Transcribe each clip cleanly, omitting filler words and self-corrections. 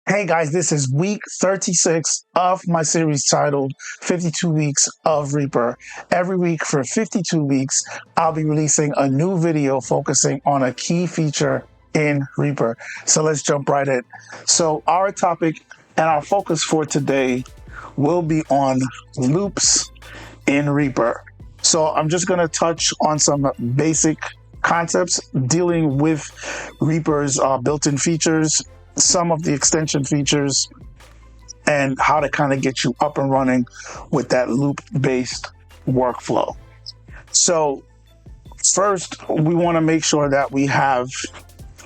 Hey guys, this is week 36 of my series titled 52 Weeks of Reaper. Every week for 52 weeks, I'll be releasing a new video focusing on a key feature in Reaper. So let's jump right in. So our topic and our focus for today will be on loops in Reaper. So I'm just going to touch on some basic concepts dealing with Reaper's built-in features, some of the extension features, and how to kind of get you up and running with that loop-based workflow. So first, we want to make sure that we have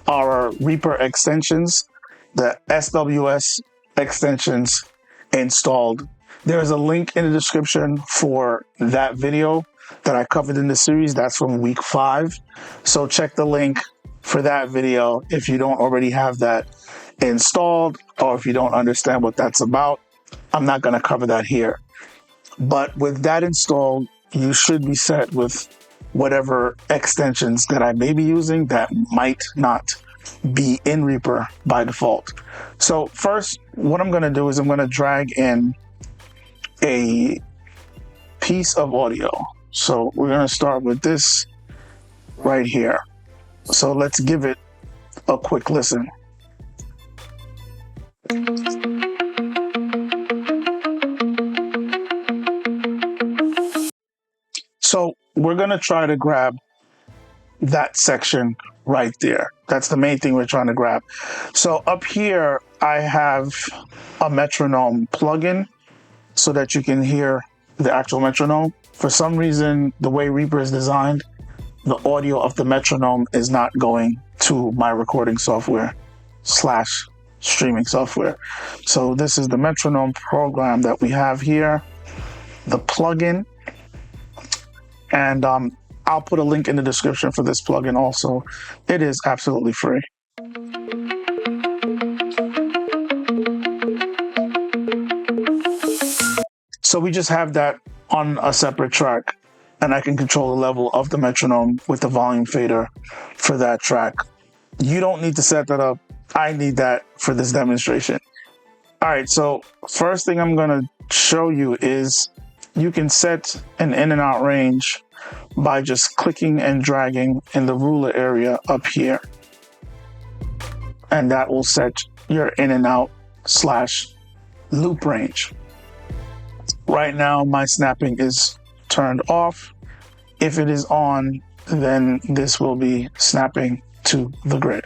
our Reaper extensions, the SWS extensions installed. There's a link in the description for that video that I covered in the series. That's from week 5. So check the link for that video if you don't already have that installed, or if you don't understand what that's about. I'm not going to cover that here. But with that installed, you should be set with whatever extensions that I may be using that might not be in Reaper by default. So first, what I'm going to do is I'm going to drag in a piece of audio. So we're going to start with this right here. So let's give it a quick listen. So we're going to try to grab that section right there. That's the main thing we're trying to grab. So up here, I have a metronome plugin so that you can hear the actual metronome. For some reason, the way Reaper is designed, the audio of the metronome is not going to my recording software / streaming software. So this is the metronome program that we have here, the plugin. And I'll put a link in the description for this plugin also. It is absolutely free. So we just have that on a separate track, and I can control the level of the metronome with the volume fader for that track. You don't need to set that up. I need that for this demonstration. All right, so first thing I'm going to show you is you can set an in and out range by just clicking and dragging in the ruler area up here. And that will set your in and out / loop range. Right now, my snapping is turned off. If it is on, then this will be snapping to the grid.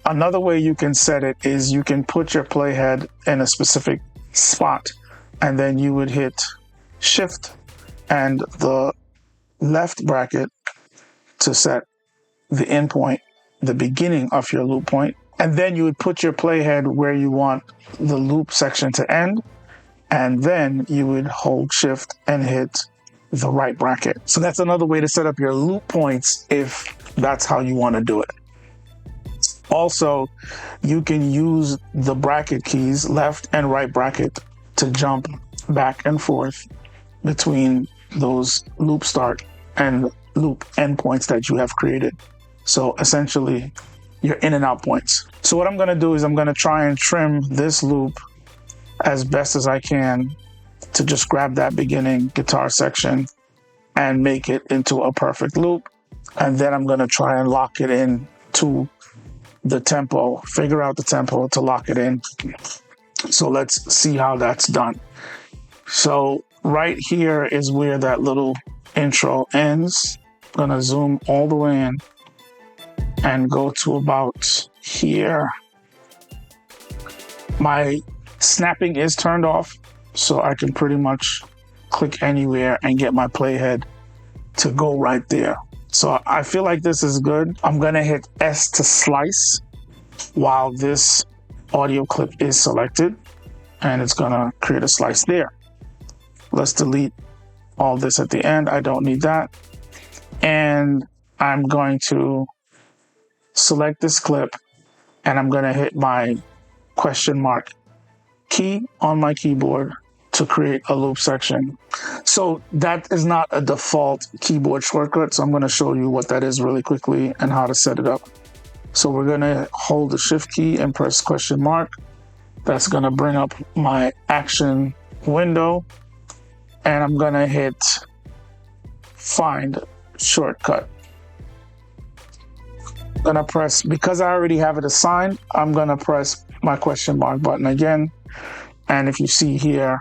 Another way you can set it is you can put your playhead in a specific spot, and then you would hit Shift and the left bracket to set the end point, the beginning of your loop point. And then you would put your playhead where you want the loop section to end. And then you would hold Shift and hit the right bracket. So that's another way to set up your loop points if that's how you want to do it. Also, you can use the bracket keys, left and right bracket, to jump back and forth between those loop start and loop end points that you have created. So essentially, your in and out points. So what I'm going to do is I'm going to try and trim this loop as best as I can to just grab that beginning guitar section and make it into a perfect loop. And then I'm going to try and lock it in to the tempo, figure out the tempo to lock it in. So let's see how that's done. So right here is where that little intro ends. I'm going to zoom all the way in and go to about here. My snapping is turned off, so I can pretty much click anywhere and get my playhead to go right there. So I feel like this is good. I'm going to hit S to slice while this audio clip is selected, and it's going to create a slice there. Let's delete all this at the end. I don't need that. And I'm going to select this clip, and I'm going to hit my question mark key on my keyboard to create a loop section. So that is not a default keyboard shortcut, so I'm going to show you what that is really quickly and how to set it up. So we're gonna hold the shift key and press question mark. That's gonna bring up my action window, and I'm gonna hit find shortcut. I'm gonna press, because I already have it assigned, I'm gonna press my question mark button again. And if you see here,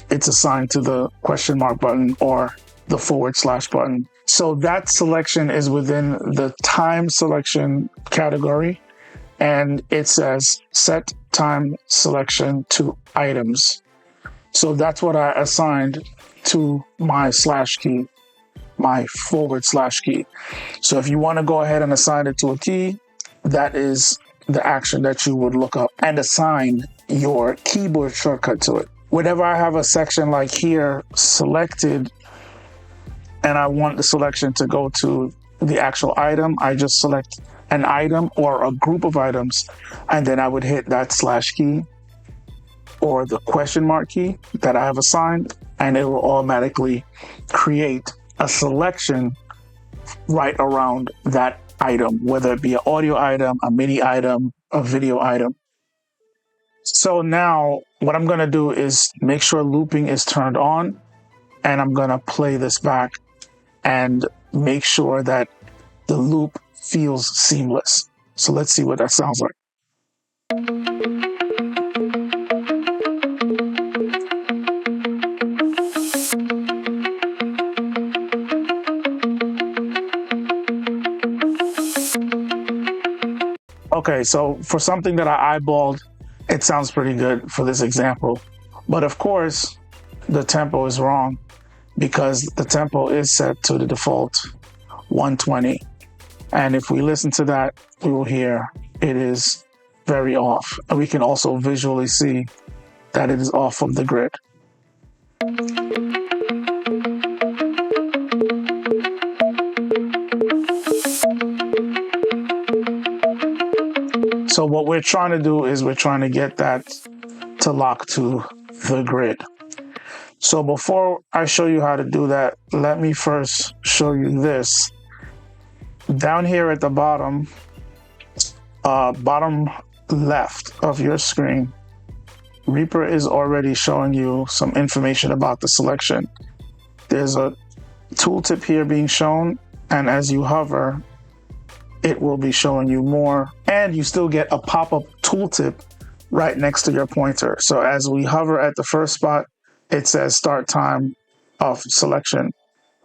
it's assigned to the question mark button or the / button. So that selection is within the time selection category, and it says set time selection to items. So that's what I assigned to my / key, my / key. So if you want to go ahead and assign it to a key, that is the action that you would look up and assign your keyboard shortcut to it. Whenever I have a section like here selected and I want the selection to go to the actual item, I just select an item or a group of items, and then I would hit that / key or the question mark key that I have assigned, and it will automatically create a selection right around that item, whether it be an audio item, a MIDI item, a video item. So now what I'm going to do is make sure looping is turned on, and I'm going to play this back and make sure that the loop feels seamless. So let's see what that sounds like. Okay, so for something that I eyeballed, it sounds pretty good for this example. But of course, the tempo is wrong because the tempo is set to the default 120. And if we listen to that, we will hear it is very off. And we can also visually see that it is off of the grid. So what we're trying to do is we're trying to get that to lock to the grid. So before I show you how to do that, let me first show you this. Down here at the bottom left of your screen, Reaper is already showing you some information about the selection. There's a tooltip here being shown, and as you hover, it will be showing you more, and you still get a pop-up tooltip right next to your pointer. So as we hover at the first spot, it says start time of selection.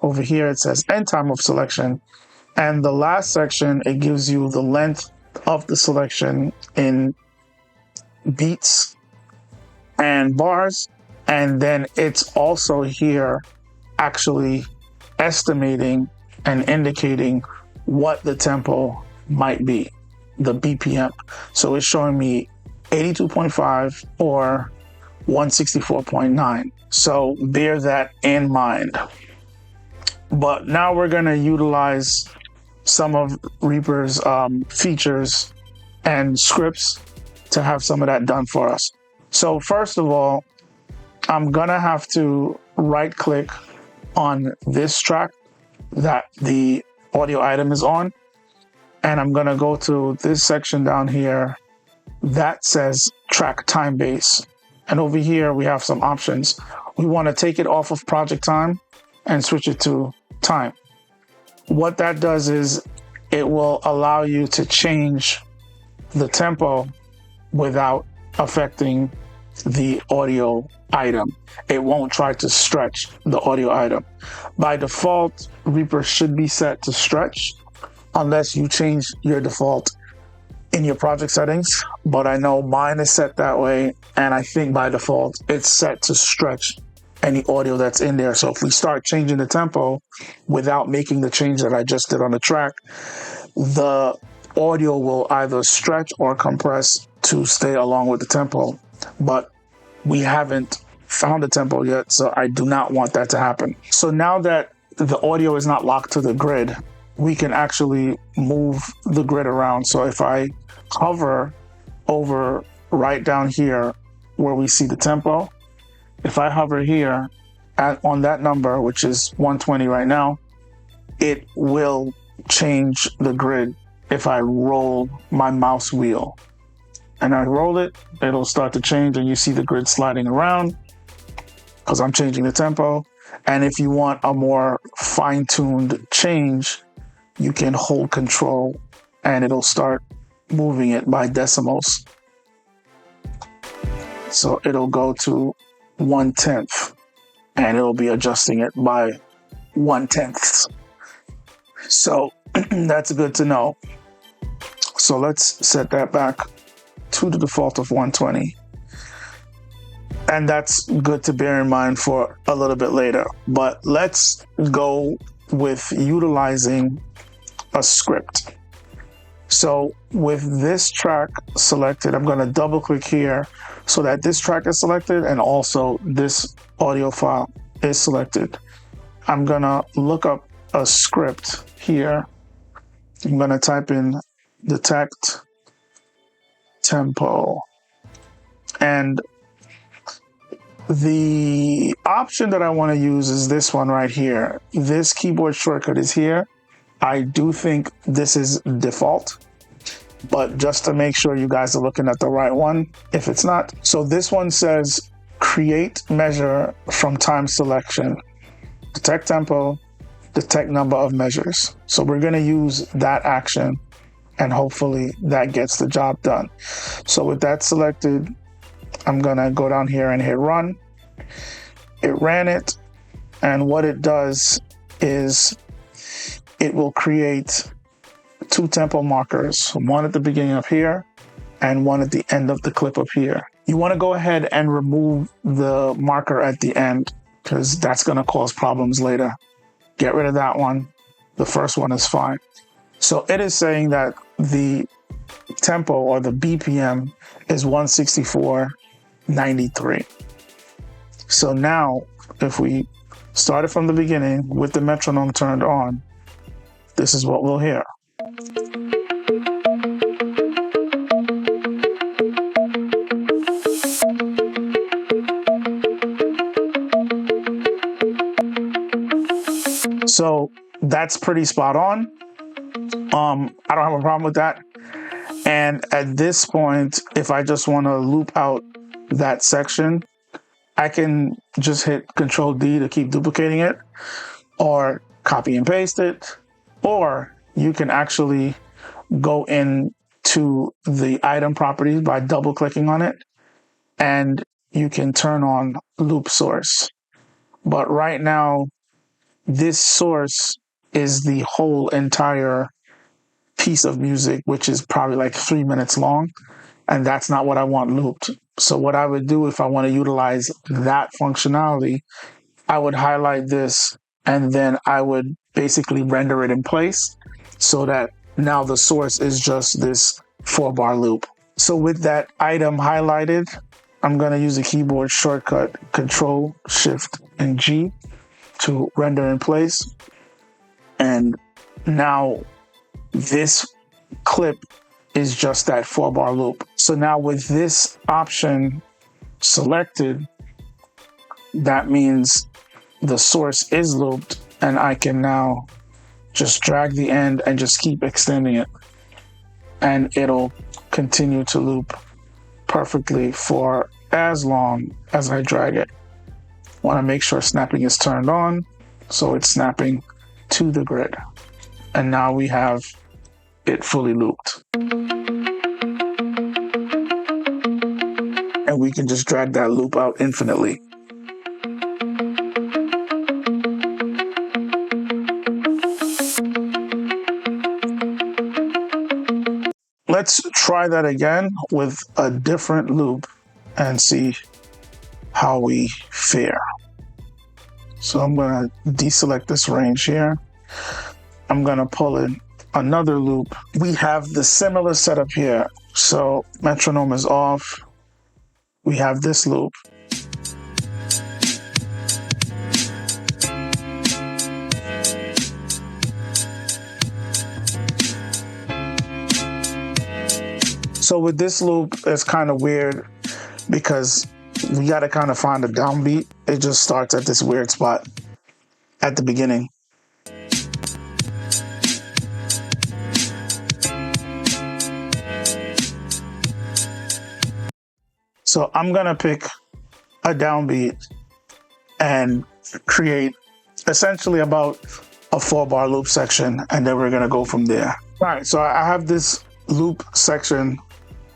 Over here, it says end time of selection. And the last section, it gives you the length of the selection in beats and bars. And then it's also here actually estimating and indicating what the tempo might be, the BPM. So it's showing me 82.5 or 164.9. So bear that in mind. But now we're going to utilize some of Reaper's features and scripts to have some of that done for us. So first of all, I'm going to have to right click on this track that the audio item is on, and I'm going to go to this section down here that says track time base. And over here we have some options. We want to take it off of project time and switch it to time. What that does is it will allow you to change the tempo without affecting the audio item. It won't try to stretch the audio item. By default, Reaper should be set to stretch unless you change your default in your project settings, but I know mine is set that way, and I think by default it's set to stretch any audio that's in there. So if we start changing the tempo without making the change that I just did on the track, the audio will either stretch or compress to stay along with the tempo. But we haven't found a tempo yet, so I do not want that to happen. So now that the audio is not locked to the grid, we can actually move the grid around. So if I hover over right down here where we see the tempo, if I hover here on that number, which is 120 right now, it will change the grid if I roll my mouse wheel. And I roll it, it'll start to change, and you see the grid sliding around because I'm changing the tempo. And if you want a more fine-tuned change, you can hold control and it'll start moving it by decimals. So it'll go to 1/10 and it'll be adjusting it by 1/10. So that's good to know. So let's set that back to the default of 120. And that's good to bear in mind for a little bit later. But let's go with utilizing a script. So with this track selected, I'm going to double click here so that this track is selected and also this audio file is selected. I'm going to look up a script here. I'm going to type in detect tempo, and the option that I want to use is this one right here. This keyboard shortcut is here. I do think this is default, but just to make sure you guys are looking at the right one, if it's not. So this one says create measure from time selection, detect tempo, detect number of measures. So we're going to use that action and hopefully that gets the job done. So with that selected, I'm going to go down here and hit run. It ran it, and what it does is it will create 2 tempo markers, one at the beginning of here and one at the end of the clip up here. You want to go ahead and remove the marker at the end because that's going to cause problems later. Get rid of that one. The first one is fine. So it is saying that the tempo or the BPM is 164.93. So now if we started from the beginning with the metronome turned on, this is what we'll hear. So that's pretty spot on. I don't have a problem with that. And at this point, if I just want to loop out that section, I can just hit Control D to keep duplicating it, or copy and paste it, or you can actually go into the item properties by double clicking on it, and you can turn on loop source. But right now, this source is the whole entire piece of music, which is probably like 3 minutes long, and that's not what I want looped. So what I would do if I want to utilize that functionality, I would highlight this and then I would basically render it in place so that now the source is just this 4-bar loop. So with that item highlighted, I'm going to use a keyboard shortcut Control, Shift, and G to render in place. And now this clip is just that 4-bar loop. So now with this option selected, that means the source is looped, and I can now just drag the end and just keep extending it, and it'll continue to loop perfectly for as long as I drag it. Want to make sure snapping is turned on, so it's snapping to the grid. And now we have it fully looped. And we can just drag that loop out infinitely. Let's try that again with a different loop and see how we fare. So I'm going to deselect this range here. I'm going to pull in another loop. We have the similar setup here. So metronome is off. We have this loop. So with this loop, it's kind of weird because we got to kind of find a downbeat. It just starts at this weird spot at the beginning. So I'm gonna pick a downbeat and create essentially about a 4-bar loop section, and then we're gonna go from there. All right, so I have this loop section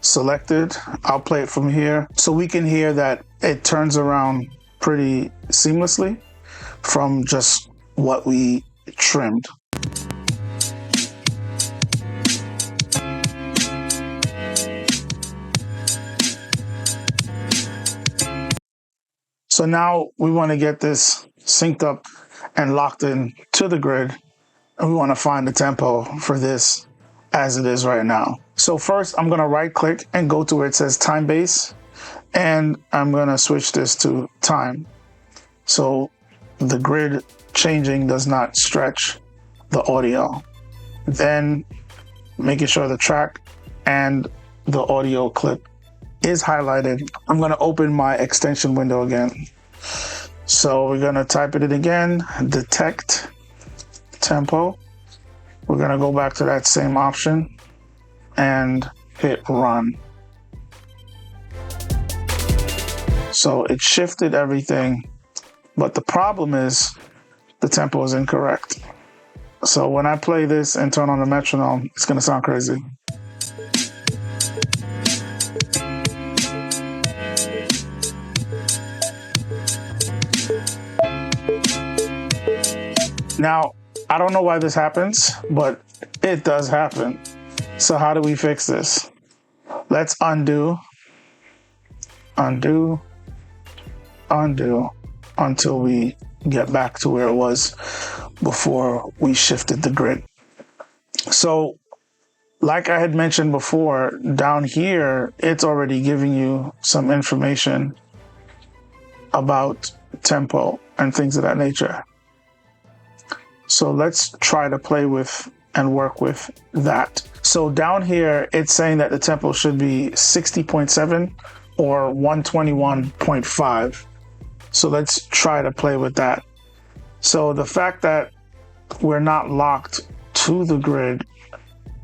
selected. I'll play it from here so we can hear that it turns around pretty seamlessly from just what we trimmed. So now we want to get this synced up and locked in to the grid, and we want to find the tempo for this as it is right now. So first I'm going to right click and go to where it says timebase, and I'm going to switch this to time. So the grid changing does not stretch the audio. Then making sure the track and the audio clip is highlighted. I'm going to open my extension window again. So we're going to type it in again, detect tempo. We're going to go back to that same option and hit run. So it shifted everything, but the problem is the tempo is incorrect. So when I play this and turn on the metronome, it's going to sound crazy. Now, I don't know why this happens, but it does happen. So how do we fix this? Let's undo until we get back to where it was before we shifted the grid. So like I had mentioned before, down here, it's already giving you some information about tempo and things of that nature. So let's try to play with and work with that. So down here, it's saying that the tempo should be 60.7 or 121.5. So let's try to play with that. So the fact that we're not locked to the grid,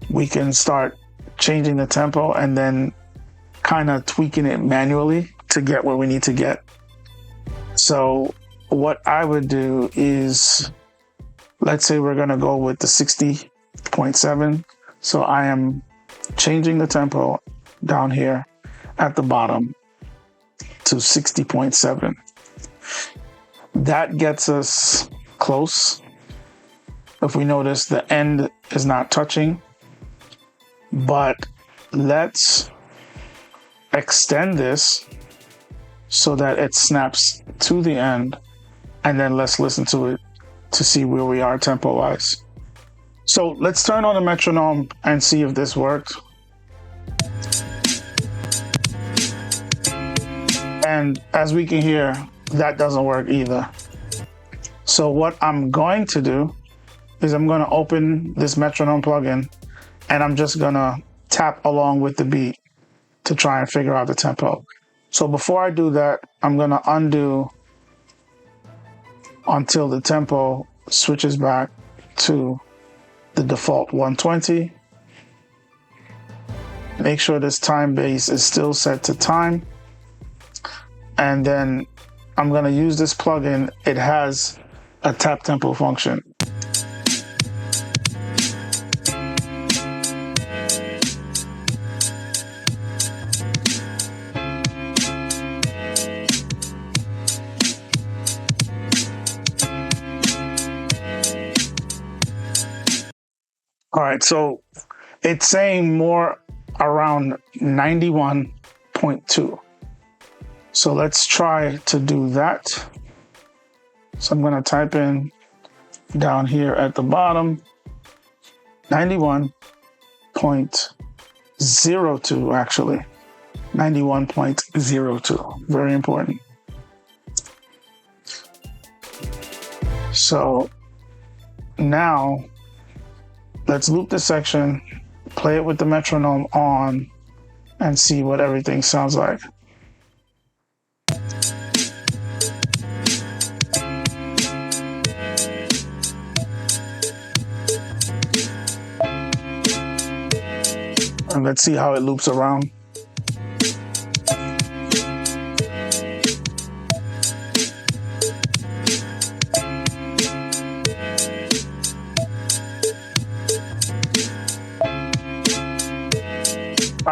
we can start changing the tempo and then kind of tweaking it manually to get where we need to get. So what I would do is, let's say we're going to go with the 60.7. So I am changing the tempo down here at the bottom to 60.7. That gets us close. If we notice, the end is not touching, but let's extend this so that it snaps to the end, and then let's listen to it to see where we are tempo-wise. So let's turn on the metronome and see if this worked. And as we can hear, that doesn't work either. So what I'm going to do is I'm going to open this metronome plugin, and I'm just going to tap along with the beat to try and figure out the tempo. So before I do that, I'm going to undo until the tempo switches back to the default 120. Make sure this time base is still set to time. And then I'm going to use this plugin. It has a tap tempo function. All right, so it's saying more around 91.2. So let's try to do that. So I'm going to type in down here at the bottom, 91.02 actually. 91.02, very important. So now let's loop this section, play it with the metronome on, and see what everything sounds like. And let's see how it loops around.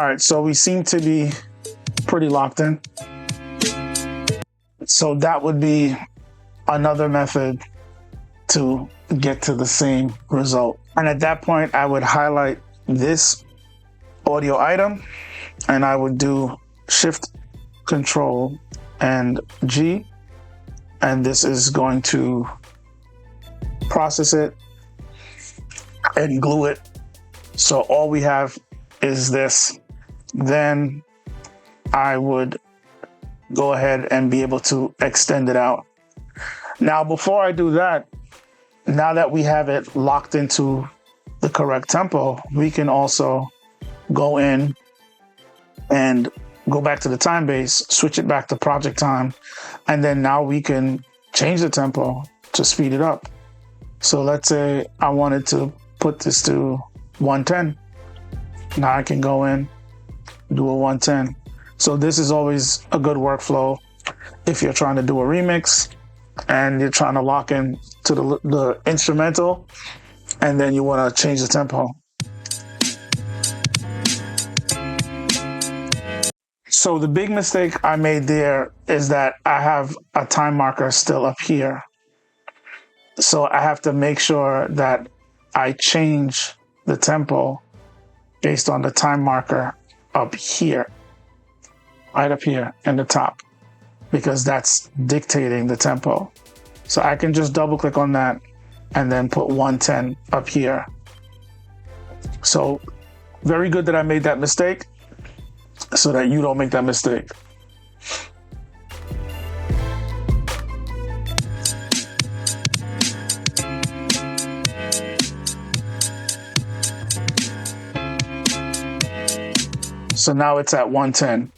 right, so we seem to be pretty locked in. So that would be another method to get to the same result. And at that point, I would highlight this audio item and I would do Shift, Control, and G. And this is going to process it and glue it. So all we have is this. Then I would go ahead and be able to extend it out. Now, before I do that, now that we have it locked into the correct tempo, we can also go in and go back to the time base, switch it back to project time, and then now we can change the tempo to speed it up. So let's say I wanted to put this to 110. Now I can go in, do a 110. So this is always a good workflow if you're trying to do a remix and you're trying to lock in to the instrumental and then you want to change the tempo. So the big mistake I made there is that I have a time marker still up here. So I have to make sure that I change the tempo based on the time marker up here, right up here in the top, because that's dictating the tempo. So I can just double click on that and then put 110 up here. So very good that I made that mistake so that you don't make that mistake. So now it's at 110.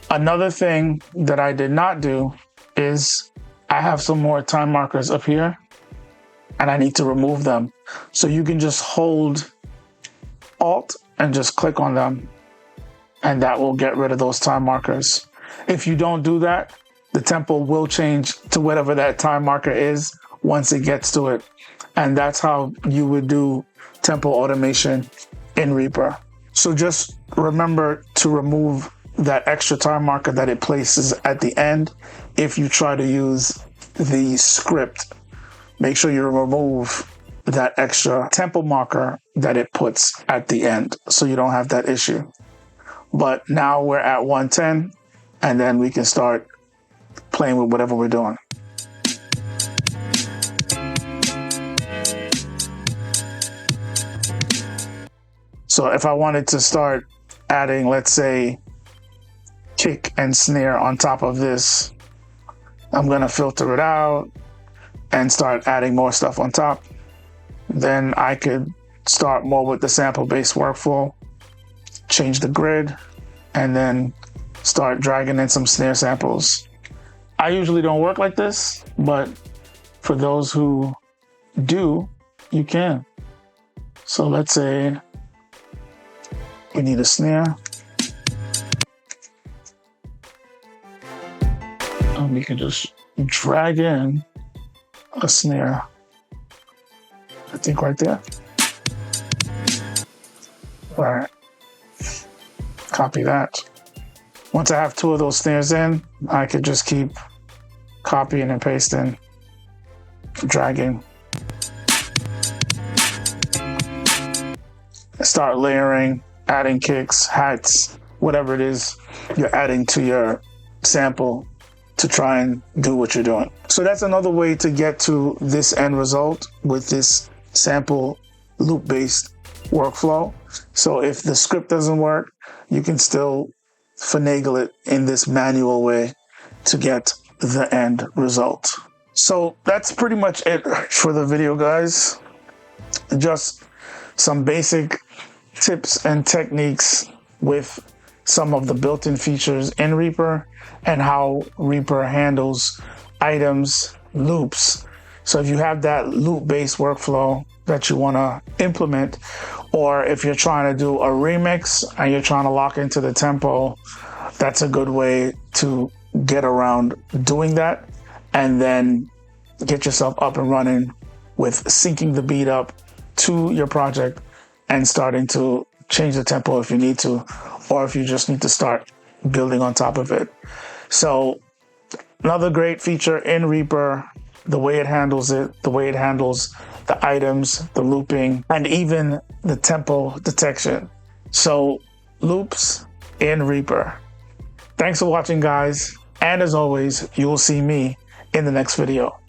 Another thing that I did not do is I have some more time markers up here and I need to remove them. So you can just hold Alt and just click on them and that will get rid of those time markers. If you don't do that, the tempo will change to whatever that time marker is once it gets to it. And that's how you would do tempo automation in Reaper. So just remember to remove that extra time marker that it places at the end. If you try to use the script, make sure you remove that extra tempo marker that it puts at the end so you don't have that issue. But now we're at 110 and then we can start playing with whatever we're doing. So if I wanted to start adding, let's say, kick and snare on top of this, I'm going to filter it out and start adding more stuff on top. Then I could start more with the sample-based workflow, change the grid, and then start dragging in some snare samples. I usually don't work like this, but for those who do, you can. So let's say we need a snare. And we can just drag in a snare. I think right there. All right. Copy that. Once I have two of those snares in, I could just keep copying and pasting, dragging. Start layering, adding kicks, hats, whatever it is you're adding to your sample to try and do what you're doing. So that's another way to get to this end result with this sample loop-based workflow. So if the script doesn't work, you can still finagle it in this manual way to get the end result. So that's pretty much it for the video, guys. Just some basic tips and techniques with some of the built-in features in Reaper and how Reaper handles items, loops. So if you have that loop-based workflow that you want to implement, or if you're trying to do a remix and you're trying to lock into the tempo, that's a good way to get around doing that and then get yourself up and running with syncing the beat up to your project and starting to change the tempo if you need to, or if you just need to start building on top of it. So another great feature in Reaper, the way it handles the items, the looping, and even the tempo detection. So loops in Reaper. Thanks for watching, guys. And as always, you will see me in the next video.